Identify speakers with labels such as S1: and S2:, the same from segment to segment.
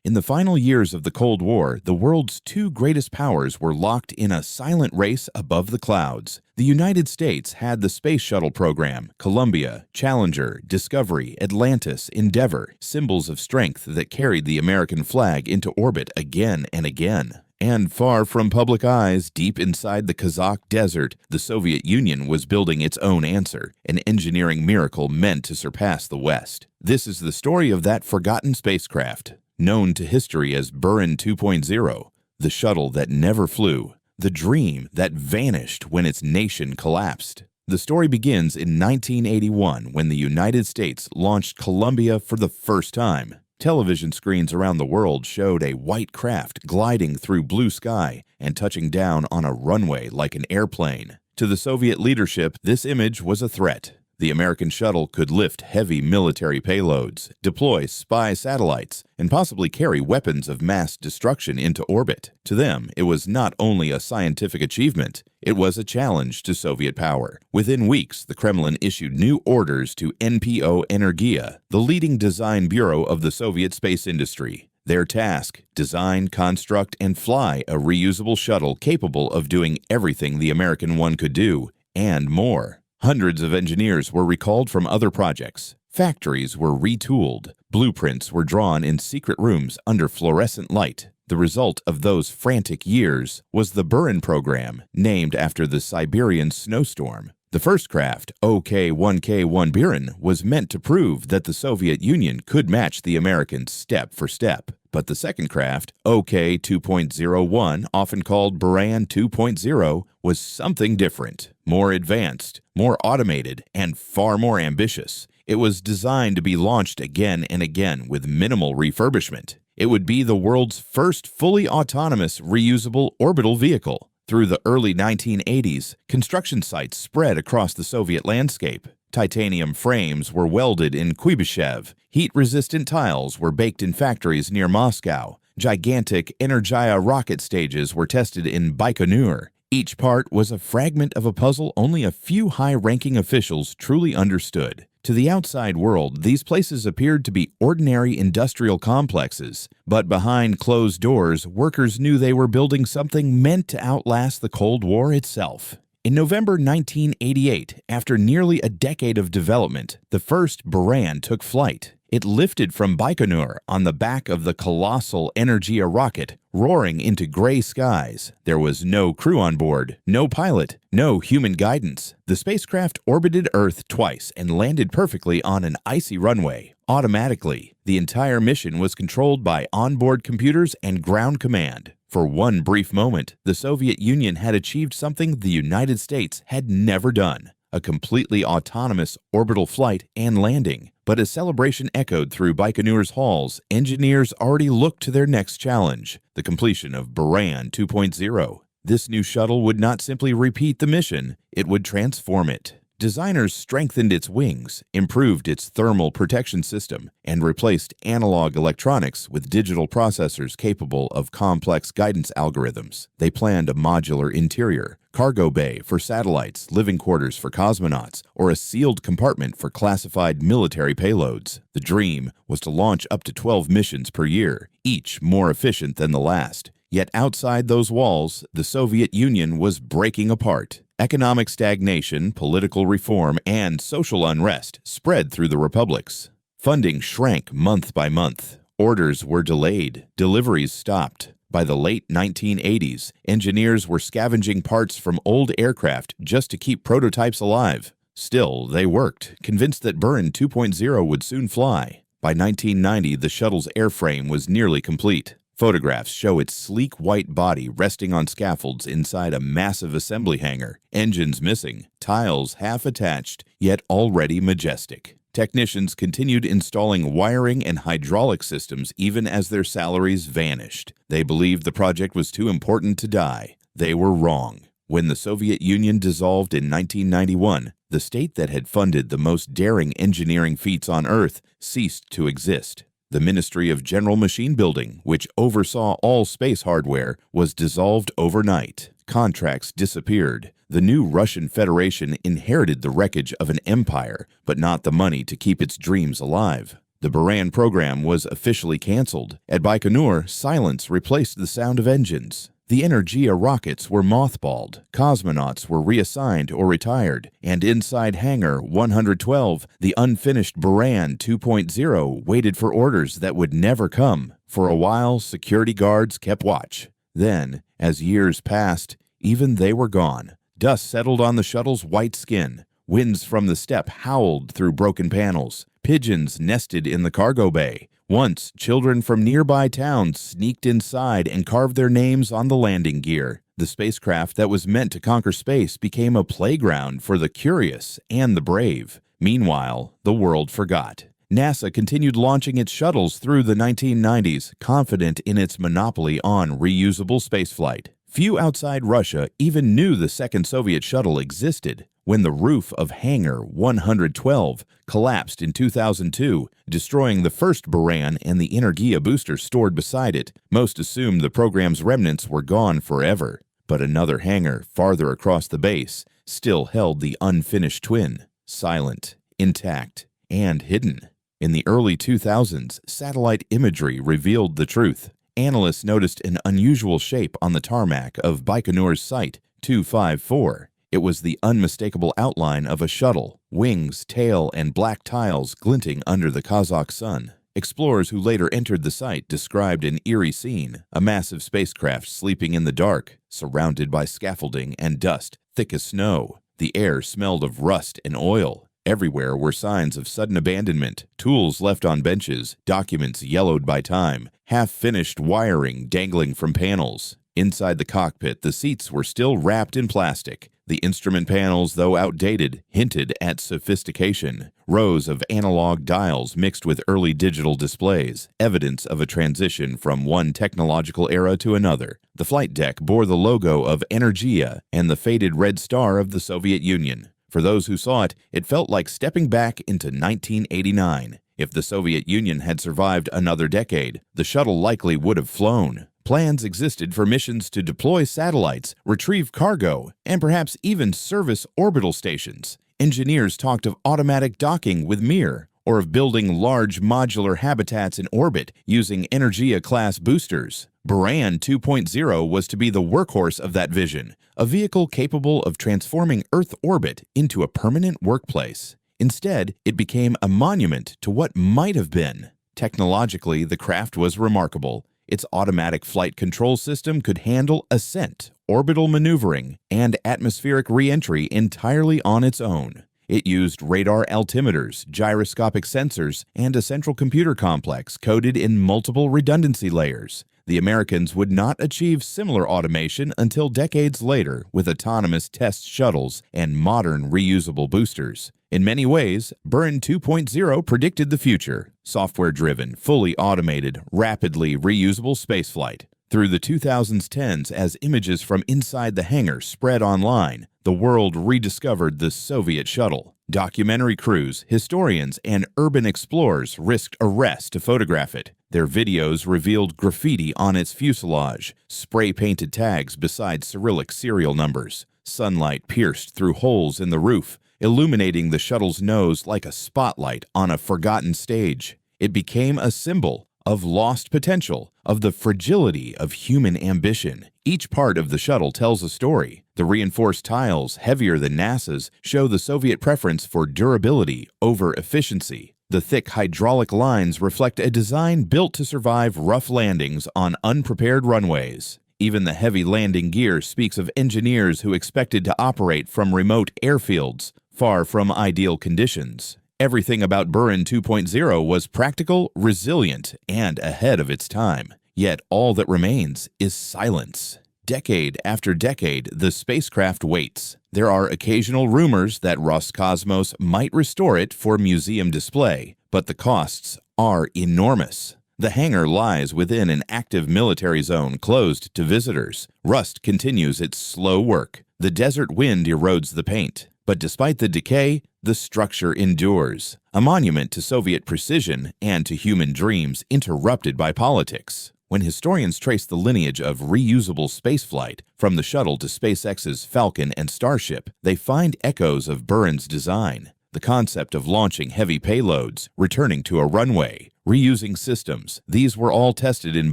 S1: In the final years of the Cold War, the world's two greatest powers were locked in a silent race above the clouds. The United States had the Space Shuttle program, Columbia, Challenger, Discovery, Atlantis, Endeavour, symbols of strength that carried the American flag into orbit again and again. And far from public eyes, deep inside the Kazakh desert, the Soviet Union was building its own answer, an engineering miracle meant to surpass the West. This is the story of that forgotten spacecraft, known to history as Buran 2.0, the shuttle that never flew, the dream that vanished when its nation collapsed. The story begins in 1981 when the United States launched Columbia for the first time. Television screens around the world showed a white craft gliding through blue sky and touching down on a runway like an airplane. To the Soviet leadership, this image was a threat. The American shuttle could lift heavy military payloads, deploy spy satellites, and possibly carry weapons of mass destruction into orbit. To them, it was not only a scientific achievement, it was a challenge to Soviet power. Within weeks, the Kremlin issued new orders to NPO Energia, the leading design bureau of the Soviet space industry. Their task: design, construct, and fly a reusable shuttle capable of doing everything the American one could do, and more. Hundreds of engineers were recalled from other projects. Factories were retooled. Blueprints were drawn in secret rooms under fluorescent light. The result of those frantic years was the Buran program, named after the Siberian snowstorm. The first craft, OK-1K-1 Buran, was meant to prove that the Soviet Union could match the Americans step for step. But the second craft, OK-2.01, often called Buran 2.0, was something different, more advanced, more automated, and far more ambitious. It was designed to be launched again and again with minimal refurbishment. It would be the world's first fully autonomous, reusable orbital vehicle. Through the early 1980s, construction sites spread across the Soviet landscape. Titanium frames were welded in Kuibyshev. Heat-resistant tiles were baked in factories near Moscow. Gigantic Energia rocket stages were tested in Baikonur. Each part was a fragment of a puzzle only a few high-ranking officials truly understood. To the outside world, these places appeared to be ordinary industrial complexes, but behind closed doors, workers knew they were building something meant to outlast the Cold War itself. In November 1988, after nearly a decade of development, the first Buran took flight. It lifted from Baikonur on the back of the colossal Energia rocket, roaring into gray skies. There was no crew on board, no pilot, no human guidance. The spacecraft orbited Earth twice and landed perfectly on an icy runway, automatically. The entire mission was controlled by onboard computers and ground command. For one brief moment, the Soviet Union had achieved something the United States had never done: a completely autonomous orbital flight and landing. But as celebration echoed through Baikonur's halls, engineers already looked to their next challenge: the completion of Buran 2.0. This new shuttle would not simply repeat the mission, it would transform it. Designers strengthened its wings, improved its thermal protection system, and replaced analog electronics with digital processors capable of complex guidance algorithms. They planned a modular interior, cargo bay for satellites, living quarters for cosmonauts, or a sealed compartment for classified military payloads. The dream was to launch up to 12 missions per year, each more efficient than the last. Yet outside those walls, the Soviet Union was breaking apart. Economic stagnation, political reform, and social unrest spread through the republics. Funding shrank month by month. Orders were delayed. Deliveries stopped. By the late 1980s, engineers were scavenging parts from old aircraft just to keep prototypes alive. Still, they worked, convinced that Buran 2.0 would soon fly. By 1990, the shuttle's airframe was nearly complete. Photographs show its sleek white body resting on scaffolds inside a massive assembly hangar, engines missing, tiles half attached, yet already majestic. Technicians continued installing wiring and hydraulic systems even as their salaries vanished. They believed the project was too important to die. They were wrong. When the Soviet Union dissolved in 1991, the state that had funded the most daring engineering feats on Earth ceased to exist. The Ministry of General Machine Building, which oversaw all space hardware, was dissolved overnight. Contracts disappeared. The new Russian Federation inherited the wreckage of an empire, but not the money to keep its dreams alive. The The Buran program was officially canceled. At Baikonur, silence replaced the sound of engines. The Energia rockets were mothballed, cosmonauts were reassigned or retired, and inside hangar 112, the unfinished Buran 2.0 waited for orders that would never come. For a while, security guards kept watch. Then, as years passed, even they were gone. Dust settled on the shuttle's white skin. Winds from the steppe howled through broken panels. Pigeons nested in the cargo bay. Once, children from nearby towns sneaked inside and carved their names on the landing gear. The spacecraft that was meant to conquer space became a playground for the curious and the brave. Meanwhile, the world forgot. NASA continued launching its shuttles through the 1990s, confident in its monopoly on reusable spaceflight. Few outside Russia even knew the second Soviet shuttle existed. When the roof of hangar 112 collapsed in 2002, destroying the first Buran and the Energia booster stored beside it, most assumed the program's remnants were gone forever. But another hangar, farther across the base, still held the unfinished twin, silent, intact, and hidden. In the early 2000s, satellite imagery revealed the truth. Analysts noticed an unusual shape on the tarmac of Baikonur's Site 254. It was the unmistakable outline of a shuttle, wings, tail, and black tiles glinting under the Kazakh sun. Explorers who later entered the site described an eerie scene, a massive spacecraft sleeping in the dark, surrounded by scaffolding and dust thick as snow. The air smelled of rust and oil. Everywhere were signs of sudden abandonment, tools left on benches, documents yellowed by time, half-finished wiring dangling from panels. Inside the cockpit, the seats were still wrapped in plastic. The instrument panels, though outdated, hinted at sophistication. Rows of analog dials mixed with early digital displays, evidence of a transition from one technological era to another. The flight deck bore the logo of Energia and the faded red star of the Soviet Union. For those who saw it, it felt like stepping back into 1989. If the Soviet Union had survived another decade, the shuttle likely would have flown. Plans existed for missions to deploy satellites, retrieve cargo, and perhaps even service orbital stations. Engineers talked of automatic docking with Mir, or of building large modular habitats in orbit using Energia-class boosters. Buran 2.0 was to be the workhorse of that vision, a vehicle capable of transforming Earth orbit into a permanent workplace. Instead, it became a monument to what might have been. Technologically, the craft was remarkable. Its automatic flight control system could handle ascent, orbital maneuvering, and atmospheric re-entry entirely on its own. It used radar altimeters, gyroscopic sensors, and a central computer complex coded in multiple redundancy layers. The Americans would not achieve similar automation until decades later with autonomous test shuttles and modern reusable boosters. In many ways, Buran 2.0 predicted the future: software-driven, fully automated, rapidly reusable spaceflight. Through the 2010s, as images from inside the hangar spread online, the world rediscovered the Soviet shuttle. Documentary crews, historians, and urban explorers risked arrest to photograph it. Their videos revealed graffiti on its fuselage, spray-painted tags beside Cyrillic serial numbers. Sunlight pierced through holes in the roof, illuminating the shuttle's nose like a spotlight on a forgotten stage. It became a symbol of lost potential, of the fragility of human ambition. Each part of the shuttle tells a story. The reinforced tiles, heavier than NASA's, show the Soviet preference for durability over efficiency. The thick hydraulic lines reflect a design built to survive rough landings on unprepared runways. Even the heavy landing gear speaks of engineers who expected to operate from remote airfields, far from ideal conditions. Everything about Buran 2.0 was practical, resilient, and ahead of its time. Yet all that remains is silence. Decade after decade, the spacecraft waits. There are occasional rumors that Roscosmos might restore it for museum display, but the costs are enormous. The hangar lies within an active military zone closed to visitors. Rust continues its slow work. The desert wind erodes the paint. But despite the decay, the structure endures, a monument to Soviet precision and to human dreams interrupted by politics. When historians trace the lineage of reusable spaceflight, from the shuttle to SpaceX's Falcon and Starship, they find echoes of Buran's design. the concept of launching heavy payloads, returning to a runway, reusing systems. These were all tested in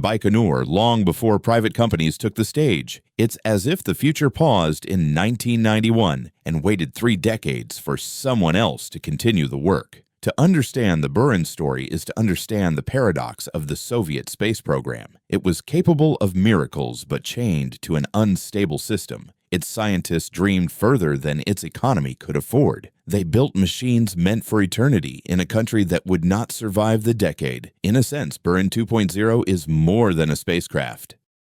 S1: Baikonur long before private companies took the stage. It's as if the future paused in 1991 and waited 3 decades for someone else to continue the work. To understand the Buran story is to understand the paradox of the Soviet space program. It was capable of miracles but chained to an unstable system. Its scientists dreamed further than its economy could afford. They built machines meant for eternity in a country that would not survive the decade. In a sense, Buran 2.0 is more than a spacecraft.